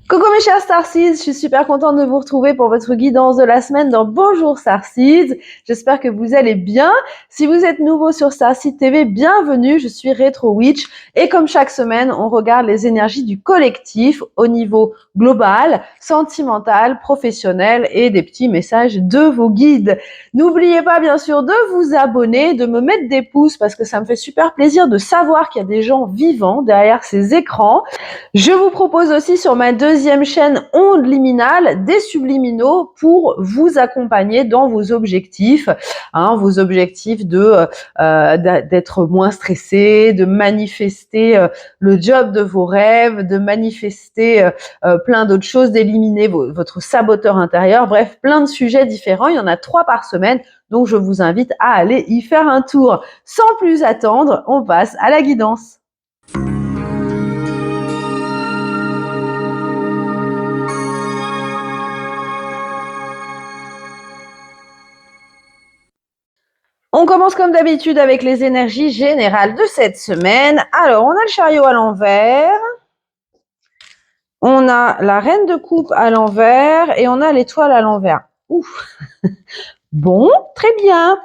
Coucou mes chers Starseeds, je suis super contente de vous retrouver pour votre guidance de la semaine dans Bonjour Starseeds. J'espère que vous allez bien. Si vous êtes nouveau sur Starseed TV, bienvenue, je suis Retro Witch et comme chaque semaine, on regarde les énergies du collectif au niveau global, sentimental, professionnel et des petits messages de vos guides. N'oubliez pas bien sûr de vous abonner, de me mettre des pouces parce que ça me fait super plaisir de savoir qu'il y a des gens vivants derrière ces écrans. Je vous propose aussi sur ma deuxième chaîne Ondes Liminales des subliminaux pour vous accompagner dans vos objectifs, vos objectifs d'être moins stressé, de manifester le job de vos rêves, de manifester plein d'autres choses, d'éliminer votre saboteur intérieur, bref, plein de sujets différents. Il y en a 3 par semaine, donc je vous invite à aller y faire un tour. Sans plus attendre, on passe à la guidance. On commence comme d'habitude avec les énergies générales de cette semaine. Alors, on a le chariot à l'envers, on a la reine de coupe à l'envers et on a l'étoile à l'envers. Ouf. Bon, très bien.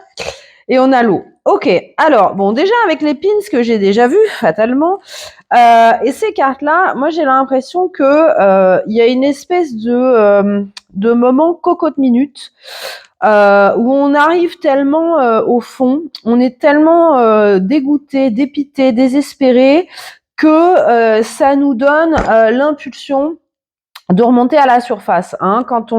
Et on a l'eau. Ok, alors, bon, déjà avec les pins que j'ai déjà vus, fatalement, et ces cartes-là, moi j'ai l'impression que y a une espèce de moment cocotte-minute où on arrive tellement au fond, on est tellement dégoûté, dépité, désespéré que ça nous donne l'impulsion de remonter à la surface. Quand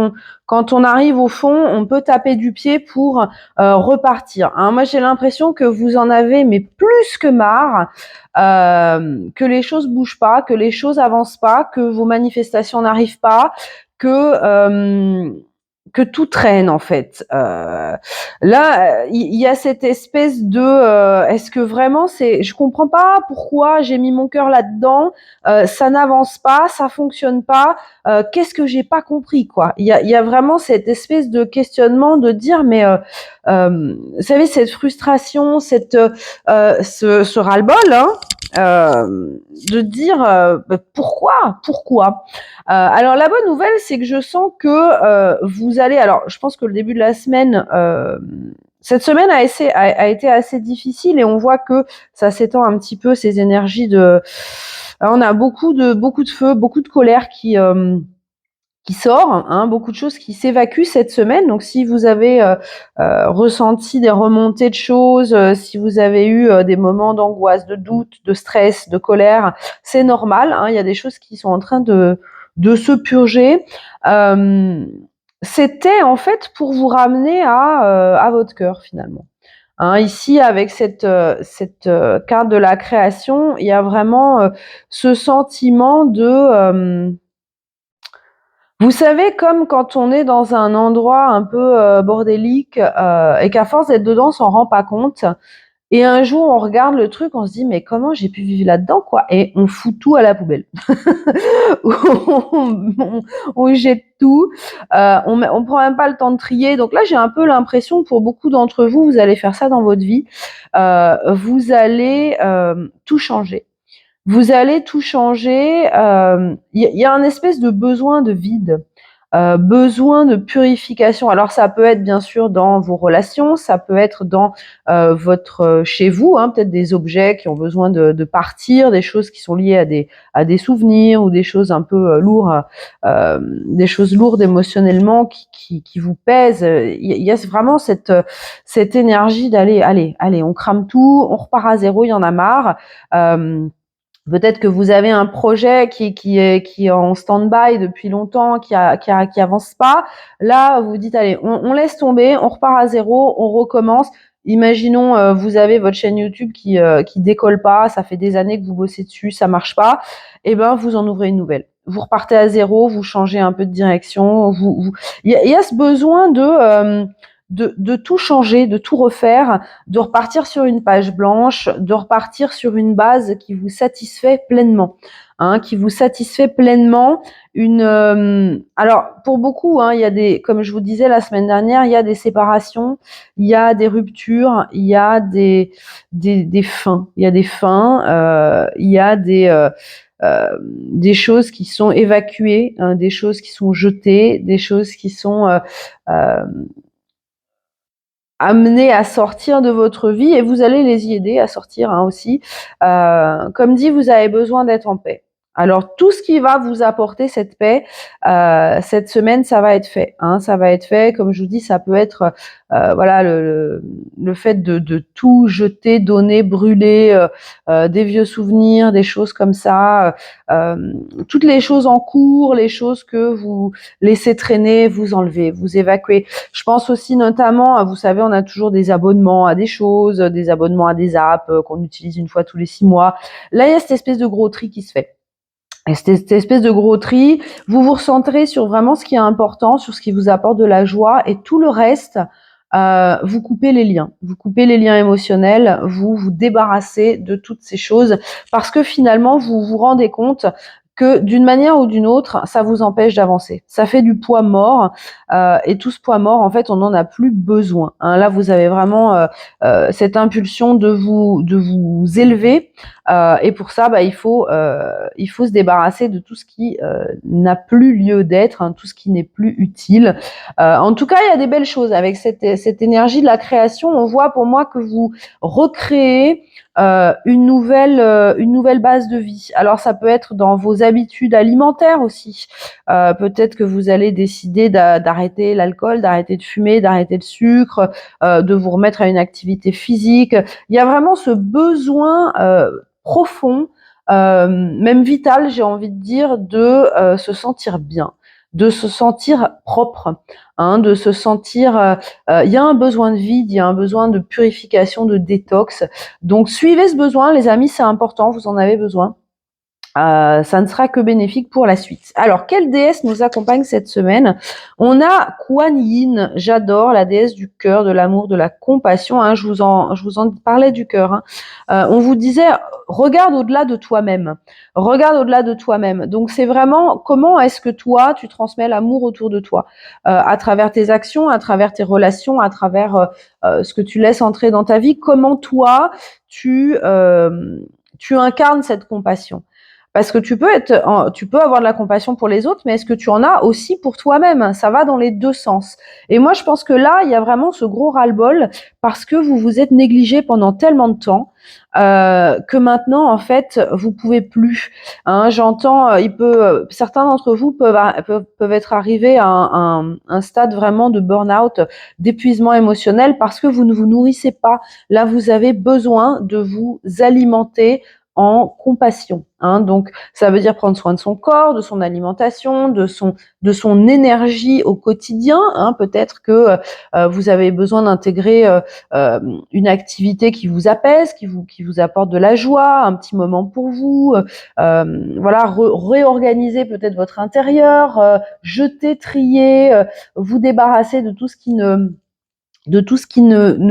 on arrive au fond, on peut taper du pied pour repartir. Moi, j'ai l'impression que vous en avez, mais plus que marre, que les choses bougent pas, que les choses avancent pas, que vos manifestations n'arrivent pas, que tout traîne en fait. Là, il y a cette espèce de est-ce que vraiment c'est, je comprends pas pourquoi j'ai mis mon cœur là-dedans, ça n'avance pas, ça fonctionne pas, qu'est-ce que j'ai pas compris quoi. Il y a vraiment cette espèce de questionnement de dire mais vous savez cette frustration, ce ras-le-bol de dire pourquoi. Alors la bonne nouvelle, c'est que je sens que vous allez. Alors, je pense que le début de la semaine, cette semaine a été assez difficile et on voit que ça s'étend un petit peu ces énergies de. Alors, on a beaucoup de feu, beaucoup de colère qui sort, beaucoup de choses qui s'évacuent cette semaine. Donc, si vous avez ressenti des remontées de choses, si vous avez eu des moments d'angoisse, de doute, de stress, de colère, c'est normal. Il y a des choses qui sont en train de se purger. C'était en fait pour vous ramener à votre cœur finalement. Ici, avec cette carte de la création, il y a vraiment ce sentiment de vous savez, comme quand on est dans un endroit un peu bordélique et qu'à force d'être dedans, on s'en rend pas compte. Et un jour, on regarde le truc, on se dit mais comment j'ai pu vivre là-dedans quoi. Et on fout tout à la poubelle. on jette tout. On prend même pas le temps de trier. Donc là, j'ai un peu l'impression, pour beaucoup d'entre vous, vous allez faire ça dans votre vie. Vous allez tout changer. Vous allez tout changer. Y a un espèce de besoin de vide, besoin de purification. Alors ça peut être bien sûr dans vos relations, ça peut être dans votre chez vous, peut-être des objets qui ont besoin de partir, des choses qui sont liées à des souvenirs ou des choses un peu lourdes, des choses lourdes émotionnellement qui vous pèsent. Il y a vraiment cette énergie d'aller, allez, on crame tout, on repart à zéro, il y en a marre. Peut-être que vous avez un projet qui est en stand-by depuis longtemps, qui avance pas. Là, vous dites allez, on laisse tomber, on repart à zéro, on recommence. Imaginons vous avez votre chaîne YouTube qui décolle pas, ça fait des années que vous bossez dessus, ça marche pas. Eh ben vous en ouvrez une nouvelle. Vous repartez à zéro, vous changez un peu de direction. Il y a ce besoin de tout changer, de tout refaire, de repartir sur une page blanche, de repartir sur une base qui vous satisfait pleinement. Qui vous satisfait pleinement. Alors pour beaucoup, il y a comme je vous disais la semaine dernière, il y a des séparations, il y a des ruptures, il y a des fins, il y a des fins, il y a des choses qui sont évacuées, des choses qui sont jetées, des choses qui sont euh, amenées à sortir de votre vie, et vous allez les y aider à sortir aussi. Comme dit, vous avez besoin d'être en paix. Alors tout ce qui va vous apporter cette paix cette semaine, ça va être fait. Ça va être fait. Comme je vous dis, ça peut être voilà le fait de tout jeter, donner, brûler, des vieux souvenirs, des choses comme ça, toutes les choses en cours, les choses que vous laissez traîner, vous enlevez, vous évacuez. Je pense aussi notamment, vous savez, on a toujours des abonnements à des choses, des abonnements à des apps qu'on utilise une fois tous les 6 mois. Là, il y a cette espèce de gros tri qui se fait. Et cette espèce de gros tri, vous vous recentrez sur vraiment ce qui est important, sur ce qui vous apporte de la joie, et tout le reste, vous coupez les liens. Vous coupez les liens émotionnels, vous vous débarrassez de toutes ces choses, parce que finalement, vous vous rendez compte que d'une manière ou d'une autre, ça vous empêche d'avancer. Ça fait du poids mort, et tout ce poids mort, en fait, on n'en a plus besoin. Là, vous avez vraiment cette impulsion de vous élever, et pour ça, il faut se débarrasser de tout ce qui n'a plus lieu d'être, tout ce qui n'est plus utile. En tout cas, il y a des belles choses avec cette énergie de la création. On voit pour moi que vous recréez une nouvelle base de vie. Alors ça peut être dans vos habitudes alimentaires aussi. Peut-être que vous allez décider d'arrêter l'alcool, d'arrêter de fumer, d'arrêter le sucre, de vous remettre à une activité physique. Il y a vraiment ce besoin profond, même vital, j'ai envie de dire, de se sentir bien, de se sentir propre, de se sentir. Il y a un besoin de vide, il y a un besoin de purification, de détox. Donc suivez ce besoin, les amis, c'est important, vous en avez besoin. Ça ne sera que bénéfique pour la suite. Alors, quelle déesse nous accompagne cette semaine? On a Kuan Yin. J'adore la déesse du cœur, de l'amour, de la compassion. Je vous en parlais du cœur. On vous disait, regarde au-delà de toi-même. Regarde au-delà de toi-même. Donc, c'est vraiment comment est-ce que toi, tu transmets l'amour autour de toi, à travers tes actions, à travers tes relations, à travers ce que tu laisses entrer dans ta vie. Comment toi, tu incarnes cette compassion. Parce que tu peux avoir de la compassion pour les autres, mais est-ce que tu en as aussi pour toi-même? Ça va dans les deux sens. Et moi, je pense que là, il y a vraiment ce gros ras-le-bol parce que vous vous êtes négligé pendant tellement de temps que maintenant, en fait, vous pouvez plus. J'entends, certains d'entre vous peuvent être arrivés à un stade vraiment de burn-out, d'épuisement émotionnel parce que vous ne vous nourrissez pas. Là, vous avez besoin de vous alimenter en compassion. Donc, ça veut dire prendre soin de son corps, de son alimentation, de son énergie au quotidien. Peut-être que vous avez besoin d'intégrer une activité qui vous apaise, qui vous apporte de la joie, un petit moment pour vous. Voilà, réorganiser peut-être votre intérieur, jeter, trier, vous débarrasser de tout ce qui ne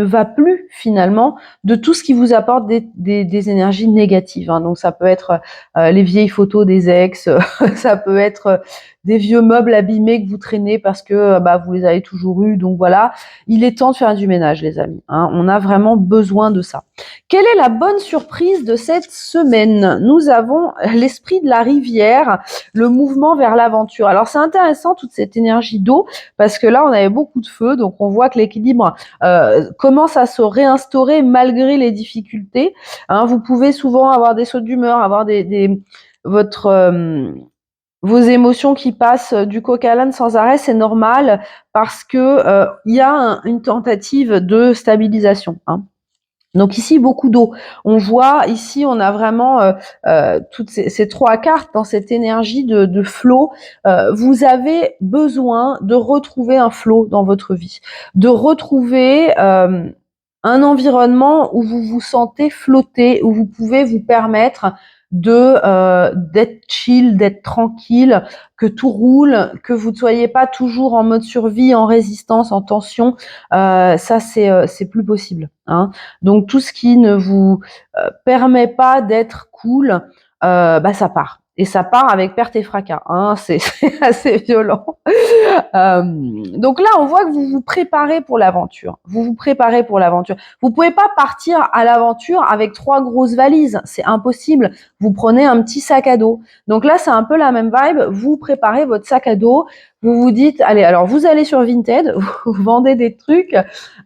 va plus finalement, de tout ce qui vous apporte des énergies négatives. Donc ça peut être les vieilles photos des ex, ça peut être des vieux meubles abîmés que vous traînez parce que vous les avez toujours eus. Donc voilà, il est temps de faire du ménage, les amis. On a vraiment besoin de ça. Quelle est la bonne surprise de cette semaine? Nous avons l'esprit de la rivière, le mouvement vers l'aventure. Alors c'est intéressant toute cette énergie d'eau parce que là on avait beaucoup de feu, donc on voit que l'équilibre commence à se réinstaurer malgré les difficultés. Vous pouvez souvent avoir des sautes d'humeur, avoir vos émotions qui passent du coq à l'âne sans arrêt, c'est normal parce que il y a une tentative de stabilisation. Donc ici, beaucoup d'eau. On voit ici, on a vraiment toutes ces trois cartes dans cette énergie de flow. Vous avez besoin de retrouver un flow dans votre vie, de retrouver un environnement où vous vous sentez flotter, où vous pouvez vous permettre d'être chill, d'être tranquille, que tout roule, que vous ne soyez pas toujours en mode survie, en résistance, en tension. Ça, c'est plus possible, hein. Donc tout ce qui ne vous permet pas d'être cool, bah ça part. Et ça part avec perte et fracas, hein. C'est assez violent. Euh, donc là, on voit que vous vous préparez pour l'aventure. Vous vous préparez pour l'aventure. Vous pouvez pas partir à l'aventure avec 3 grosses valises. C'est impossible. Vous prenez un petit sac à dos. Donc là, c'est un peu la même vibe. Vous préparez votre sac à dos. Vous vous dites, allez, alors vous allez sur Vinted, vous vendez des trucs.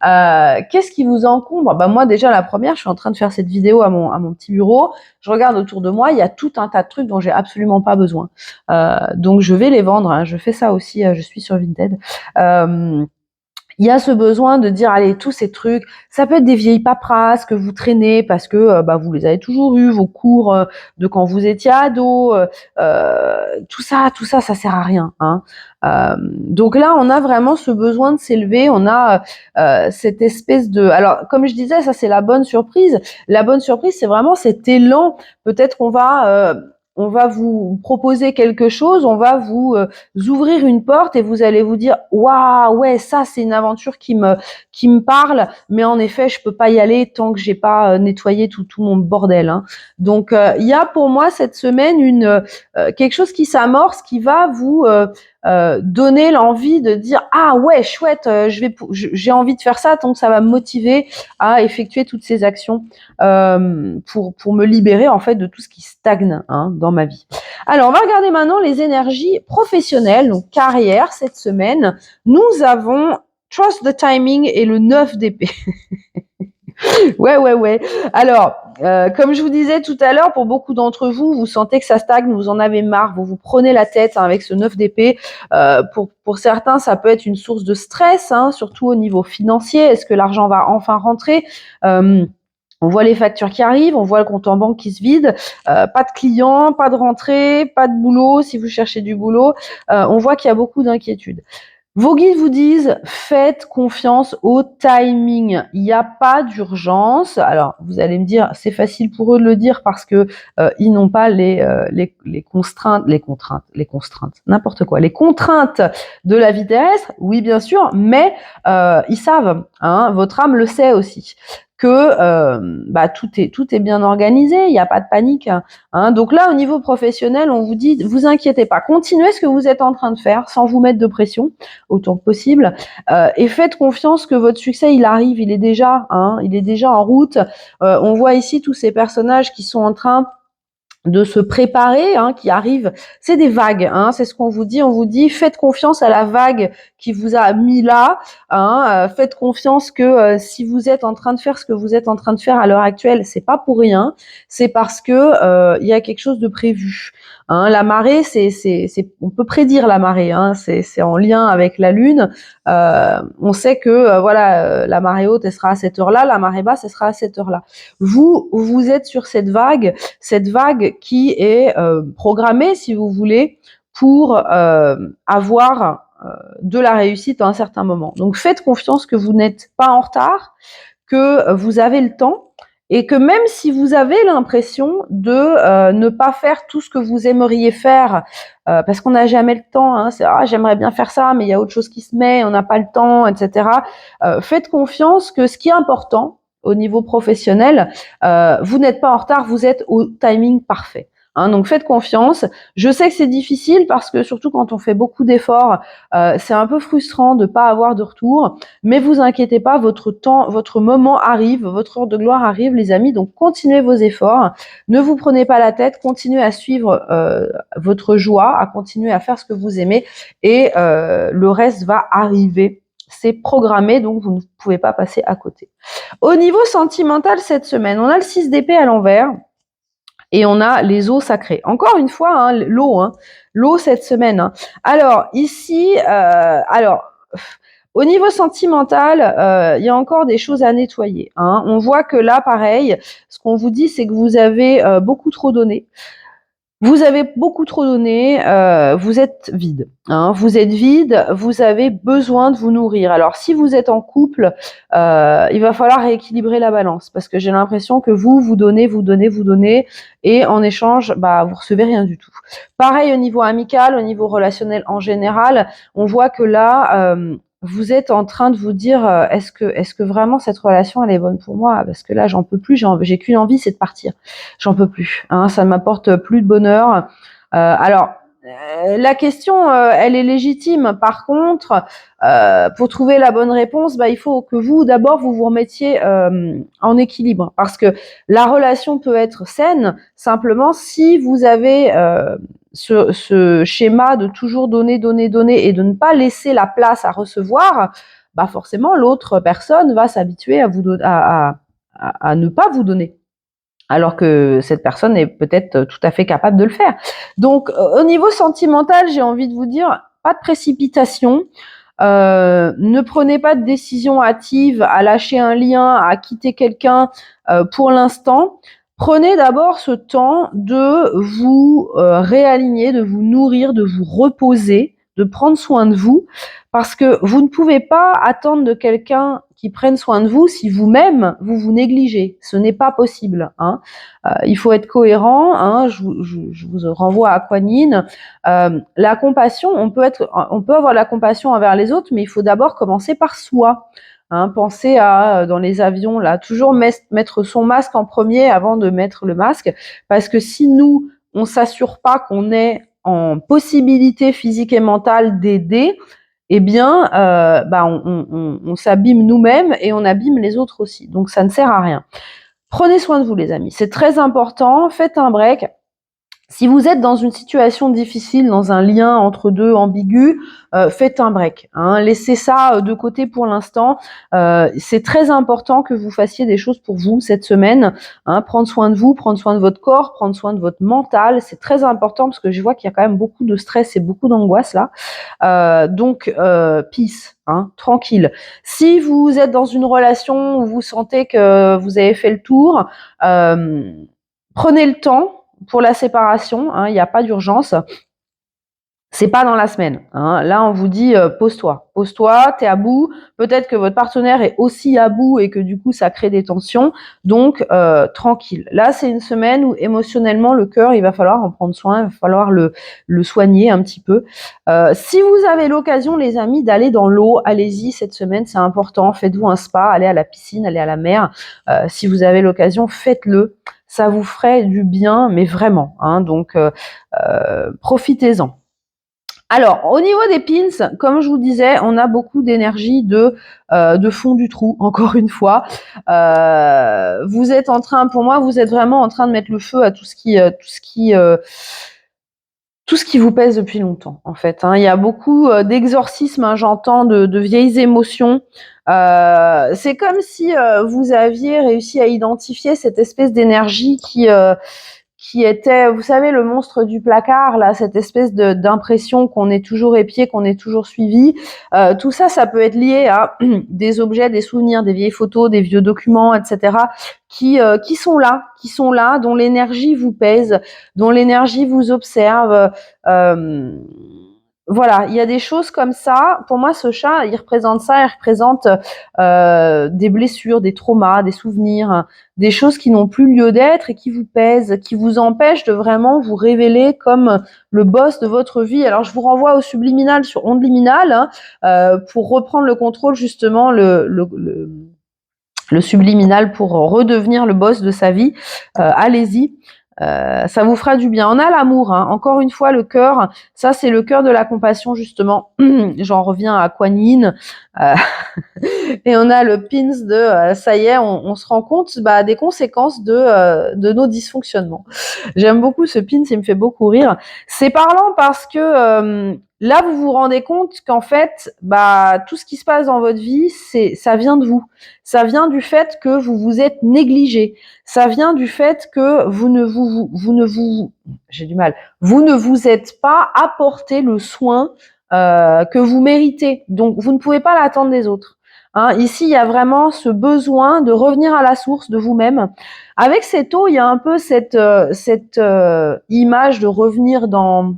Qu'est-ce qui vous encombre? Bah moi déjà la première, je suis en train de faire cette vidéo à mon petit bureau. Je regarde autour de moi, il y a tout un tas de trucs dont j'ai absolument pas besoin. Donc je vais les vendre, hein. Je fais ça aussi, je suis sur Vinted. Il y a ce besoin de dire, allez, tous ces trucs, ça peut être des vieilles paperasses que vous traînez parce que bah, vous les avez toujours eu, vos cours de quand vous étiez ado, tout ça, ça sert à rien, hein. Donc là, on a vraiment ce besoin de s'élever, on a cette espèce de... Alors, comme je disais, ça c'est la bonne surprise. La bonne surprise, c'est vraiment cet élan. Peut-être on va vous proposer quelque chose, on va vous ouvrir une porte et vous allez vous dire waouh, ouais, ça c'est une aventure qui me parle, mais en effet je peux pas y aller tant que j'ai pas nettoyé tout mon bordel, hein. Donc il y a pour moi cette semaine quelque chose qui s'amorce, qui va vous donner l'envie de dire ah ouais, chouette, j'ai envie de faire ça, donc ça va me motiver à effectuer toutes ces actions pour me libérer en fait de tout ce qui stagne, hein, dans ma vie. Alors on va regarder maintenant les énergies professionnelles, donc carrière cette semaine. Nous avons Trust the Timing et le 9 d'épée. Ouais. Alors, comme je vous disais tout à l'heure, pour beaucoup d'entre vous, vous sentez que ça stagne, vous en avez marre, vous vous prenez la tête, hein, avec ce 9 d'épée. Pour certains, ça peut être une source de stress, hein, surtout au niveau financier. Est-ce que l'argent va enfin rentrer? On voit les factures qui arrivent, on voit le compte en banque qui se vide, pas de clients, pas de rentrée, pas de boulot si vous cherchez du boulot. On voit qu'il y a beaucoup d'inquiétudes. Vos guides vous disent, faites confiance au timing. Il n'y a pas d'urgence. Alors, vous allez me dire, c'est facile pour eux de le dire parce que ils n'ont pas les n'importe quoi, les contraintes de la vie terrestre. Oui, bien sûr, mais ils savent, hein, votre âme le sait aussi, que bah, tout est bien organisé, il n'y a pas de panique, hein. Donc là, au niveau professionnel, on vous dit, vous inquiétez pas, continuez ce que vous êtes en train de faire sans vous mettre de pression autant que possible, et faites confiance que votre succès, il arrive, il est déjà en route. On voit ici tous ces personnages qui sont en train de se préparer, hein, qui arrivent. C'est des vagues, hein, c'est ce qu'on vous dit. On vous dit, faites confiance à la vague qui vous a mis là, hein, faites confiance que si vous êtes en train de faire ce que vous êtes en train de faire à l'heure actuelle, c'est pas pour rien, c'est parce que il y a quelque chose de prévu. Hein, la marée, on peut prédire la marée, hein, c'est en lien avec la lune. On sait que la marée haute, elle sera à cette heure-là, la marée basse, elle sera à cette heure-là. Vous êtes sur cette vague qui est programmée, si vous voulez, pour avoir de la réussite à un certain moment. Donc faites confiance que vous n'êtes pas en retard, que vous avez le temps, et que même si vous avez l'impression de ne pas faire tout ce que vous aimeriez faire, parce qu'on n'a jamais le temps, hein, c'est j'aimerais bien faire ça, mais il y a autre chose qui se met, on n'a pas le temps, etc. Faites confiance que ce qui est important au niveau professionnel, vous n'êtes pas en retard, vous êtes au timing parfait. Hein, donc faites confiance. Je sais que c'est difficile parce que surtout quand on fait beaucoup d'efforts, c'est un peu frustrant de pas avoir de retour. Mais vous inquiétez pas, votre moment arrive, votre heure de gloire arrive, les amis. Donc continuez vos efforts, ne vous prenez pas la tête, continuez à suivre votre joie, à continuer à faire ce que vous aimez, et le reste va arriver. C'est programmé, donc vous ne pouvez pas passer à côté. Au niveau sentimental cette semaine, on a le 6 d'épée à l'envers. Et on a les eaux sacrées. Encore une fois, hein, l'eau cette semaine. Hein. Alors ici, au niveau sentimental, il y a encore des choses à nettoyer. Hein. On voit que là, pareil, ce qu'on vous dit, c'est que vous avez beaucoup trop donné. Vous avez beaucoup trop donné, vous êtes vide, hein. Vous êtes vide, vous avez besoin de vous nourrir. Alors si vous êtes en couple, il va falloir rééquilibrer la balance parce que j'ai l'impression que vous donnez, vous donnez, vous donnez et en échange, bah, vous recevez rien du tout. Pareil au niveau amical, au niveau relationnel en général, on voit que là, vous êtes en train de vous dire, est-ce que vraiment cette relation elle est bonne pour moi? Parce que là, j'en peux plus, j'ai qu'une envie, c'est de partir. J'en peux plus, hein, ça ne m'apporte plus de bonheur. Alors, la question, elle est légitime. Par contre, pour trouver la bonne réponse, bah, il faut que vous, d'abord, vous vous remettiez en équilibre. Parce que la relation peut être saine, simplement si vous avez ce schéma de toujours donner, donner, donner et de ne pas laisser la place à recevoir, bah forcément, l'autre personne va s'habituer à, à ne pas vous donner, alors que cette personne est peut-être tout à fait capable de le faire. Donc, au niveau sentimental, j'ai envie de vous dire, pas de précipitation. Ne prenez pas de décision hâtive à lâcher un lien, à quitter quelqu'un pour l'instant. Prenez d'abord ce temps de vous réaligner, de vous nourrir, de vous reposer, de prendre soin de vous, parce que vous ne pouvez pas attendre de quelqu'un qui prenne soin de vous si vous-même vous vous négligez. Ce n'est pas possible, hein. Il faut être cohérent, hein. Je vous renvoie à Kuan Yin. La compassion, on peut avoir la compassion envers les autres, mais il faut d'abord commencer par soi. Hein, pensez à, dans les avions, là, toujours mettre son masque en premier avant de mettre le masque, parce que si nous, on s'assure pas qu'on est en possibilité physique et mentale d'aider, eh bien, bah, on s'abîme nous-mêmes et on abîme les autres aussi. Donc, ça ne sert à rien. Prenez soin de vous, les amis. C'est très important. Faites un break. Si vous êtes dans une situation difficile, dans un lien entre deux ambigu, faites un break, hein. Laissez ça de côté pour l'instant. C'est très important que vous fassiez des choses pour vous cette semaine, hein. Prendre soin de vous, prendre soin de votre corps, prendre soin de votre mental. C'est très important parce que je vois qu'il y a quand même beaucoup de stress et beaucoup d'angoisse là. Donc, peace, hein, tranquille. Si vous êtes dans une relation où vous sentez que vous avez fait le tour, prenez le temps pour la séparation, hein, il n'y a pas d'urgence. C'est pas dans la semaine, hein. Là, on vous dit pose-toi, t'es à bout. Peut-être que votre partenaire est aussi à bout et que du coup, ça crée des tensions. Donc, tranquille. Là, c'est une semaine où émotionnellement, le cœur, il va falloir en prendre soin, il va falloir le soigner un petit peu. Si vous avez l'occasion, les amis, d'aller dans l'eau, allez-y cette semaine, c'est important. Faites-vous un spa, allez à la piscine, allez à la mer. Si vous avez l'occasion, faites-le. Ça vous ferait du bien, mais vraiment, hein. Donc, profitez-en. Alors, au niveau des pins, comme je vous disais, on a beaucoup d'énergie de fond du trou, encore une fois. Vous êtes pour moi, vous êtes vraiment en train de mettre le feu à tout ce qui vous pèse depuis longtemps, en fait, hein. Il y a beaucoup d'exorcismes, hein, j'entends, de vieilles émotions. C'est comme si vous aviez réussi à identifier cette espèce d'énergie qui était, vous savez, le monstre du placard, là, cette espèce d'impression qu'on est toujours épié, qu'on est toujours suivi. Tout ça, ça peut être lié à des objets, des souvenirs, des vieilles photos, des vieux documents, etc., qui sont là, dont l'énergie vous pèse, dont l'énergie vous observe. Voilà, il y a des choses comme ça. Pour moi, ce chat, il représente des blessures, des traumas, des souvenirs, des choses qui n'ont plus lieu d'être et qui vous pèsent, qui vous empêchent de vraiment vous révéler comme le boss de votre vie. Alors, je vous renvoie au subliminal sur onde liminale, hein, pour reprendre le contrôle, justement, le subliminal pour redevenir le boss de sa vie. Allez-y. Ça vous fera du bien. On a l'amour, hein. Encore une fois, le cœur, ça c'est le cœur de la compassion, justement. J'en reviens à Kuan Yin. Et on a le pins de ça y est, on se rend compte des conséquences de nos dysfonctionnements. J'aime beaucoup ce pins, il me fait beaucoup rire. C'est parlant parce que là, vous vous rendez compte qu'en fait, tout ce qui se passe dans votre vie, ça vient de vous. Ça vient du fait que vous vous êtes négligé. Ça vient du fait que vous ne vous êtes pas apporté le soin que vous méritez. Donc, vous ne pouvez pas l'attendre des autres. Hein. Ici, il y a vraiment ce besoin de revenir à la source de vous-même. Avec ces taux, il y a un peu cette image de revenir dans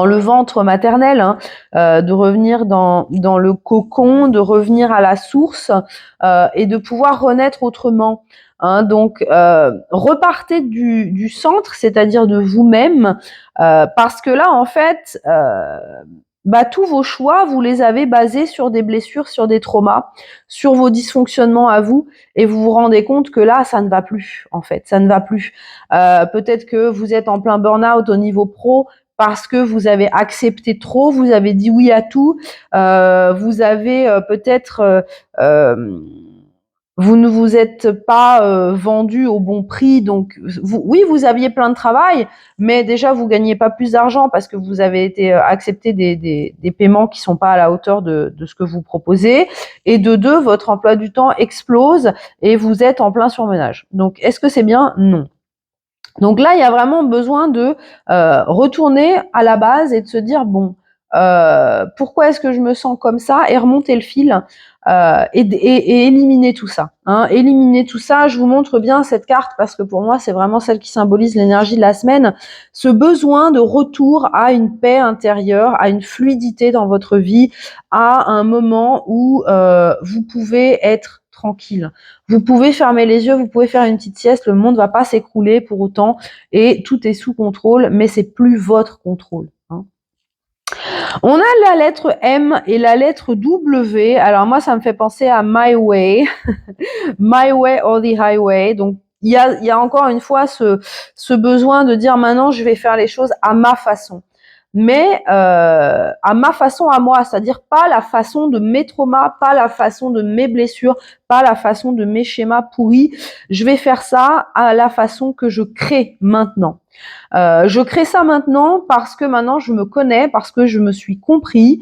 le ventre maternel, hein, de revenir dans le cocon, de revenir à la source et de pouvoir renaître autrement. Hein. Donc, repartez du centre, c'est-à-dire de vous-même, parce que là, en fait, tous vos choix, vous les avez basés sur des blessures, sur des traumas, sur vos dysfonctionnements à vous, et vous vous rendez compte que là, ça ne va plus, en fait, ça ne va plus. Peut-être que vous êtes en plein burn-out au niveau pro, parce que vous avez accepté trop, vous avez dit oui à tout, vous avez peut-être vous ne vous êtes pas vendu au bon prix, donc oui, vous aviez plein de travail, mais déjà vous gagnez pas plus d'argent parce que vous avez été accepté des paiements qui sont pas à la hauteur de ce que vous proposez, et de deux, votre emploi du temps explose et vous êtes en plein surmenage. Donc est-ce que c'est bien? Non. Donc là, il y a vraiment besoin de retourner à la base et de se dire, bon, pourquoi est-ce que je me sens comme ça, et remonter le fil et éliminer tout ça. Hein. Éliminer tout ça, je vous montre bien cette carte parce que pour moi, c'est vraiment celle qui symbolise l'énergie de la semaine. Ce besoin de retour à une paix intérieure, à une fluidité dans votre vie, à un moment où vous pouvez être tranquille. Vous pouvez fermer les yeux, vous pouvez faire une petite sieste, le monde va pas s'écrouler pour autant et tout est sous contrôle, mais c'est plus votre contrôle. Hein. On a la lettre M et la lettre W. Alors moi, ça me fait penser à My Way, My Way or the Highway. Donc il y a encore une fois ce besoin de dire maintenant, je vais faire les choses à ma façon. Mais à ma façon à moi, c'est-à-dire pas la façon de mes traumas, pas la façon de mes blessures, pas la façon de mes schémas pourris. Je vais faire ça à la façon que je crée maintenant. Je crée ça maintenant parce que maintenant je me connais, parce que je me suis compris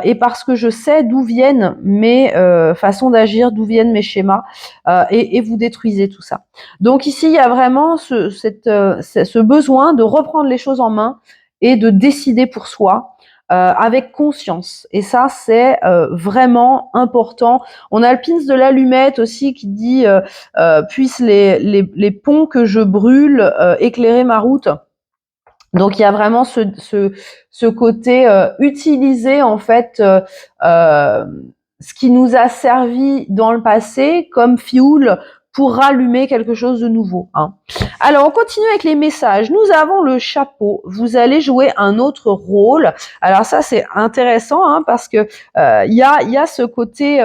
et parce que je sais d'où viennent mes façons d'agir, d'où viennent mes schémas et vous détruisez tout ça. Donc ici, il y a vraiment ce besoin de reprendre les choses en main et de décider pour soi avec conscience. Et ça, c'est vraiment important. On a le pins de l'allumette aussi qui dit puissent les ponts que je brûle éclairer ma route. Donc il y a vraiment ce côté utiliser en fait ce qui nous a servi dans le passé comme fuel pour rallumer quelque chose de nouveau. Hein. Alors, on continue avec les messages. Nous avons le chapeau. Vous allez jouer un autre rôle. Alors ça, c'est intéressant hein, parce que y a ce côté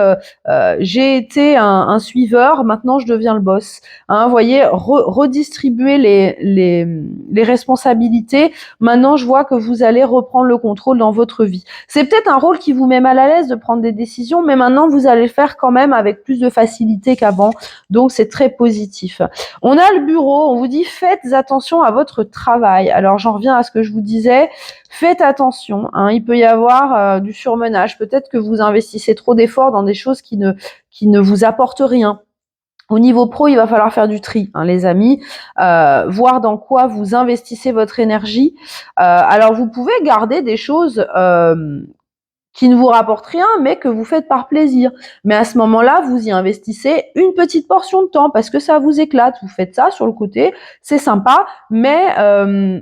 j'ai été un suiveur, maintenant je deviens le boss. Hein, vous voyez, redistribuer les responsabilités. Maintenant, je vois que vous allez reprendre le contrôle dans votre vie. C'est peut-être un rôle qui vous met mal à l'aise de prendre des décisions, mais maintenant, vous allez le faire quand même avec plus de facilité qu'avant. Donc, c'est très positif. On a le bureau, on vous dit faites attention à votre travail. Alors j'en reviens à ce que je vous disais, faites attention, hein, il peut y avoir du surmenage, peut-être que vous investissez trop d'efforts dans des choses qui ne vous apportent rien. Au niveau pro, il va falloir faire du tri, hein, les amis, voir dans quoi vous investissez votre énergie. Alors vous pouvez garder des choses qui ne vous rapporte rien, mais que vous faites par plaisir. Mais à ce moment-là, vous y investissez une petite portion de temps parce que ça vous éclate. Vous faites ça sur le côté, c'est sympa, mais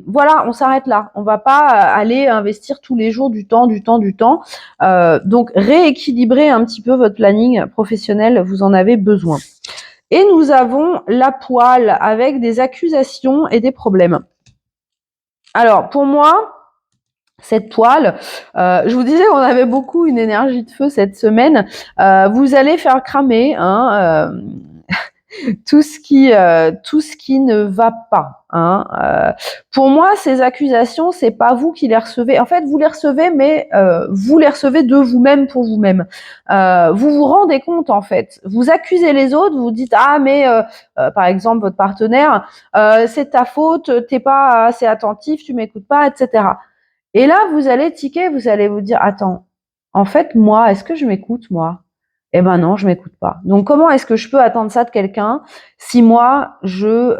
voilà, on s'arrête là. On va pas aller investir tous les jours du temps. Donc, rééquilibrer un petit peu votre planning professionnel, vous en avez besoin. Et nous avons la poêle avec des accusations et des problèmes. Alors, pour moi, cette toile, je vous disais, on avait beaucoup une énergie de feu cette semaine. Vous allez faire cramer hein, tout ce qui ne va pas. Hein. Pour moi, ces accusations, c'est pas vous qui les recevez. En fait, vous les recevez, mais vous les recevez de vous-même pour vous-même. Vous vous rendez compte, en fait. Vous accusez les autres, vous dites ah mais par exemple votre partenaire, c'est ta faute, t'es pas assez attentif, tu m'écoutes pas, etc. Et là, vous allez tiquer, vous allez vous dire, attends, en fait, moi, est-ce que je m'écoute, moi? Eh ben non, je m'écoute pas. Donc, comment est-ce que je peux attendre ça de quelqu'un si moi, je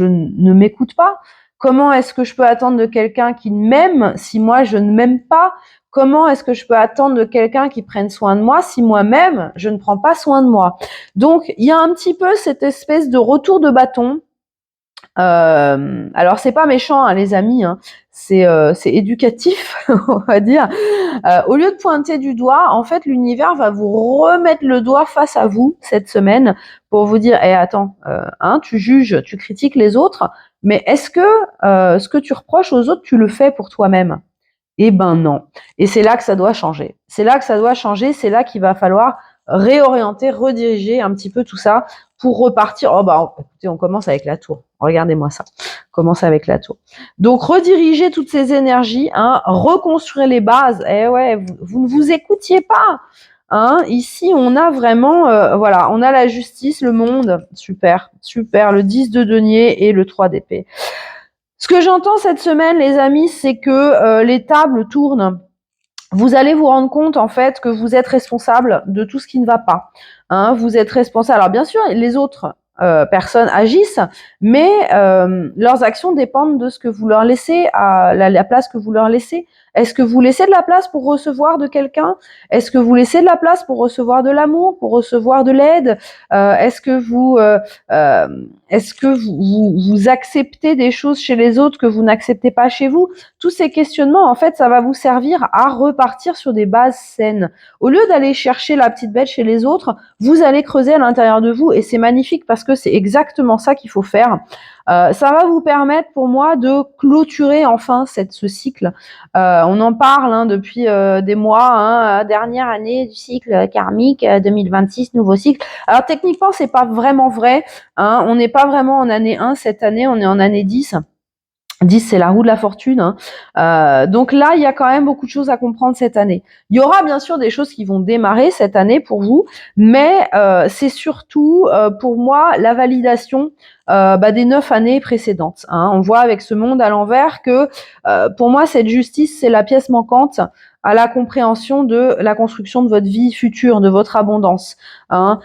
ne m'écoute pas? Comment est-ce que je peux attendre de quelqu'un qui m'aime si moi, je ne m'aime pas? comment est-ce que je peux attendre de quelqu'un qui prenne soin de moi si moi-même, je ne prends pas soin de moi? Donc, il y a un petit peu cette espèce de retour de bâton. Alors c'est pas méchant, hein, les amis, hein, c'est éducatif, on va dire. Au lieu de pointer du doigt, en fait, l'univers va vous remettre le doigt face à vous cette semaine pour vous dire, attends, hein, tu juges, tu critiques les autres, mais est-ce que ce que tu reproches aux autres, tu le fais pour toi-même? Eh ben non. Et c'est là que ça doit changer. C'est là que ça doit changer. C'est là qu'il va falloir réorienter, rediriger un petit peu tout ça pour repartir. Oh bah, écoutez, on commence avec la tour. Regardez-moi ça. On commence avec la tour. Donc, rediriger toutes ces énergies, hein, reconstruire les bases. Eh ouais, vous ne vous écoutiez pas. Hein, ici, on a vraiment, voilà, on a la justice, le monde. Super, super. Le 10 de denier et le 3 d'épée. Ce que j'entends cette semaine, les amis, c'est que les tables tournent. Vous allez vous rendre compte, en fait, que vous êtes responsable de tout ce qui ne va pas. Hein, vous êtes responsable. Alors, bien sûr, les autres personnes agissent, mais leurs actions dépendent de ce que vous leur laissez, à la place que vous leur laissez. Est-ce que vous laissez de la place pour recevoir de quelqu'un? Est-ce que vous laissez de la place pour recevoir de l'amour, pour recevoir de l'aide? Est-ce que vous acceptez des choses chez les autres que vous n'acceptez pas chez vous? Tous ces questionnements, en fait, ça va vous servir à repartir sur des bases saines. Au lieu d'aller chercher la petite bête chez les autres, vous allez creuser à l'intérieur de vous et c'est magnifique parce que c'est exactement ça qu'il faut faire. Ça va vous permettre pour moi de clôturer enfin ce cycle. On en parle depuis des mois, hein, dernière année du cycle karmique 2026, nouveau cycle. Alors techniquement, c'est pas vraiment vrai. Hein, on n'est pas vraiment en année 1 cette année, on est en année 10. 10, c'est la roue de la fortune. Hein. Donc là, il y a quand même beaucoup de choses à comprendre cette année. Il y aura bien sûr des choses qui vont démarrer cette année pour vous, mais c'est surtout pour moi la validation des 9 années précédentes. Hein. On voit avec ce monde à l'envers que pour moi, cette justice, c'est la pièce manquante à la compréhension de la construction de votre vie future, de votre abondance. Hein.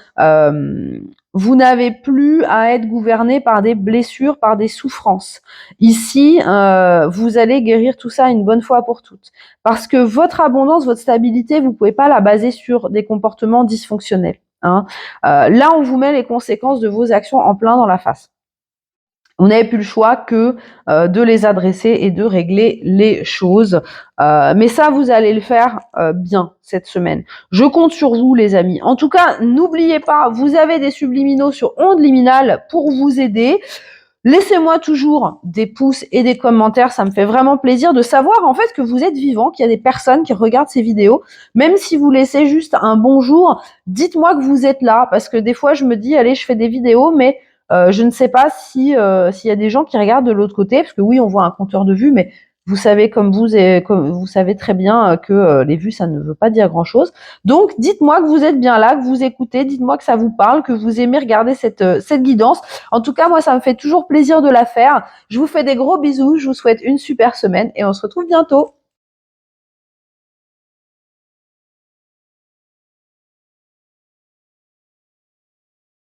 Vous n'avez plus à être gouverné par des blessures, par des souffrances. Ici, vous allez guérir tout ça une bonne fois pour toutes. Parce que votre abondance, votre stabilité, vous pouvez pas la baser sur des comportements dysfonctionnels. Hein. Là, on vous met les conséquences de vos actions en plein dans la face. Vous n'avez plus le choix que de les adresser et de régler les choses. Mais ça, vous allez le faire bien cette semaine. Je compte sur vous, les amis. En tout cas, n'oubliez pas, vous avez des subliminaux sur Ondes Liminales pour vous aider. Laissez-moi toujours des pouces et des commentaires, ça me fait vraiment plaisir de savoir en fait que vous êtes vivant, qu'il y a des personnes qui regardent ces vidéos. Même si vous laissez juste un bonjour, dites-moi que vous êtes là, parce que des fois je me dis, allez, je fais des vidéos, mais je ne sais pas s'il y a des gens qui regardent de l'autre côté, parce que oui, on voit un compteur de vues, mais vous savez comme vous savez très bien que les vues, ça ne veut pas dire grand-chose. Donc, dites-moi que vous êtes bien là, que vous écoutez, dites-moi que ça vous parle, que vous aimez regarder cette guidance. En tout cas, moi, ça me fait toujours plaisir de la faire. Je vous fais des gros bisous, je vous souhaite une super semaine et on se retrouve bientôt.